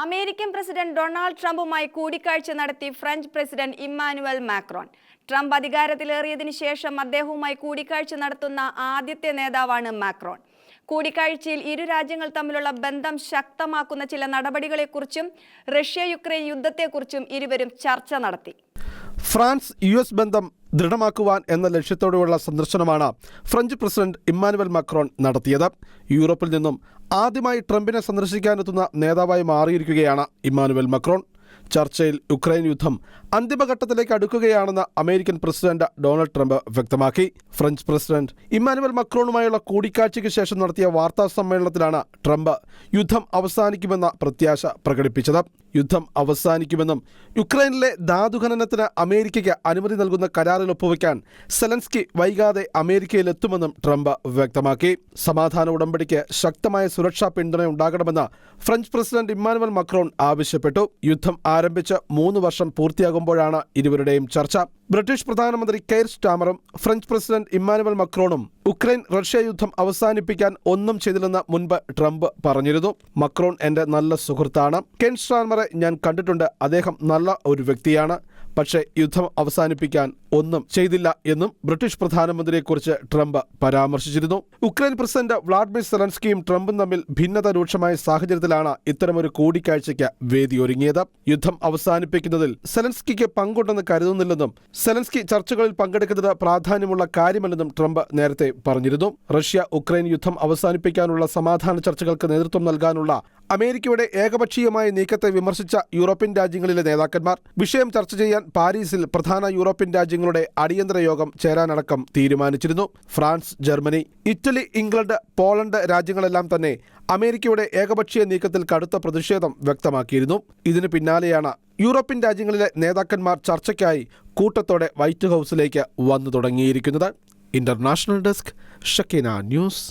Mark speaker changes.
Speaker 1: American president Donald ട്രംപുമായി കൂടിക്കാഴ്ച നടത്തി French president Emmanuel Macron. Trump അധികാരത്തിലേറിയതിനു ശേഷം അദ്ദേഹവുമായി കൂടിക്കാഴ്ച നടത്തുന്ന ആദ്യത്തെ നേതാവാണ് മാക്രോൺ. കൂടിക്കാഴ്ചയിൽ ഇരു രാജ്യങ്ങൾ തമ്മിലുള്ള ബന്ധം ശക്തമാക്കുന്ന ചില നടപടികളെക്കുറിച്ചും റഷ്യ-യുക്രൈൻ യുദ്ധത്തെക്കുറിച്ചും ഇരുവരും ചർച്ച നടത്തി.
Speaker 2: ഫ്രാൻസ്-US ബന്ധം ദൃഢമാക്കുവാൻ എന്ന ലക്ഷ്യത്തോടെയുള്ള സന്ദർശനമാണ് ഫ്രഞ്ച് പ്രസിഡന്റ് ഇമ്മാനുവൽ മാക്രോൺ നടത്തിയത്. യൂറോപ്പിൽ നിന്നും ആദ്യമായി ട്രംപിനെ സന്ദർശിക്കാനെത്തുന്ന നേതാവായി മാറിയിരിക്കുകയാണ് ഇമ്മാനുവൽ മാക്രോൺ. ചർച്ചയിൽ യുക്രൈൻ യുദ്ധം അന്തിമഘട്ടത്തിലേക്ക് അടുക്കുകയാണെന്ന് അമേരിക്കൻ പ്രസിഡന്റ് ഡൊണാൾഡ് ട്രംപ് വ്യക്തമാക്കി. ഫ്രഞ്ച് പ്രസിഡന്റ് ഇമ്മാനുവൽ മാക്രോണുമായുള്ള കൂടിക്കാഴ്ചയ്ക്ക് ശേഷം നടത്തിയ വാർത്താ സമ്മേളനത്തിലാണ് ട്രംപ് യുദ്ധം അവസാനിക്കുമെന്ന പ്രത്യാശ പ്രകടിപ്പിച്ചത്. യുദ്ധം അവസാനിക്കുമെന്നും യുക്രൈനിലെ ധാതുഖനനത്തിന് അമേരിക്കയ്ക്ക് അനുമതി നൽകുന്ന കരാറിൽ ഒപ്പുവെക്കാൻ സെലൻസ്കി വൈകാതെ അമേരിക്കയിലെത്തുമെന്നും ട്രംപ് വ്യക്തമാക്കി. സമാധാന ഉടമ്പടിക്ക് ശക്തമായ സുരക്ഷാ പിന്തുണ ഉണ്ടാകണമെന്ന് ഫ്രഞ്ച് പ്രസിഡന്റ് ഇമ്മാനുവൽ മാക്രോൺ ആവശ്യപ്പെട്ടു. യുദ്ധം ആരംഭിച്ച് 3 വർഷം പൂർത്തിയാകുമ്പോഴാണ് ഇരുവരുടെയും ചർച്ച. ബ്രിട്ടീഷ് പ്രധാനമന്ത്രി കെയർ സ്റ്റാമറും ഫ്രഞ്ച് പ്രസിഡന്റ് ഇമ്മാനുവൽ മാക്രോണും ഉക്രൈൻ റഷ്യ യുദ്ധം അവസാനിപ്പിക്കാൻ ഒന്നും ചെയ്തില്ലെന്ന് മുൻപ് ട്രംപ് പറഞ്ഞിരുന്നു. മാക്രോൺ എന്റെ നല്ല സുഹൃത്താണ്. കെയർ സ്റ്റാമറെ ഞാൻ കണ്ടിട്ടുണ്ട്. അദ്ദേഹം നല്ല ഒരു വ്യക്തിയാണ്. പക്ഷേ യുദ്ധം അവസാനിപ്പിക്കാൻ ഒന്നും ചെയ്തില്ല എന്നും ബ്രിട്ടീഷ് പ്രധാനമന്ത്രിയെക്കുറിച്ച് ട്രംപ് പരാമർശിച്ചിരുന്നു. ഉക്രൈൻ പ്രസിഡന്റ് വ്ളാഡിമിർ സെലൻസ്കിയും ട്രംപും തമ്മിൽ ഭിന്നത രൂക്ഷമായ സാഹചര്യത്തിലാണ് ഇത്തരമൊരു കൂടിക്കാഴ്ചയ്ക്ക് വേദിയൊരുങ്ങിയത്. യുദ്ധം അവസാനിപ്പിക്കുന്നതിൽ സെലൻസ്കിക്ക് പങ്കുണ്ടെന്ന് കരുതുന്നില്ലെന്നും സെലൻസ്കി ചർച്ചകളിൽ പങ്കെടുക്കുന്നത് പ്രാധാന്യമുള്ള കാര്യമല്ലെന്നും ട്രംപ് നേരത്തെ പറഞ്ഞിരുന്നു. റഷ്യ ഉക്രൈൻ യുദ്ധം അവസാനിപ്പിക്കാനുള്ള സമാധാന ചർച്ചകൾക്ക് നേതൃത്വം നൽകാനുള്ള അമേരിക്കയുടെ ഏകപക്ഷീയമായ നീക്കത്തെ വിമർശിച്ച യൂറോപ്യൻ രാജ്യങ്ങളിലെ നേതാക്കന്മാർ വിഷയം ചർച്ച ചെയ്യാൻ പാരീസിൽ പ്രധാന യൂറോപ്യൻ രാജ്യങ്ങളുടെ അടിയന്തര യോഗം ചേരാനടക്കം തീരുമാനിച്ചിരുന്നു. France, Germany, Italy, England, Poland രാജ്യങ്ങളെല്ലാം തന്നെ അമേരിക്കയുടെ ഏകപക്ഷീയ നീക്കത്തിൽ കടുത്ത പ്രതിഷേധം വ്യക്തമാക്കിയിരുന്നു. ഇതിന് പിന്നാലെയാണ് യൂറോപ്യൻ രാജ്യങ്ങളിലെ നേതാക്കന്മാർ ചർച്ചയ്ക്കായി കൂട്ടത്തോടെ വൈറ്റ് ഹൗസിലേക്ക് വന്നു തുടങ്ങിയിരിക്കുന്നത്. International desk, Shakeena news.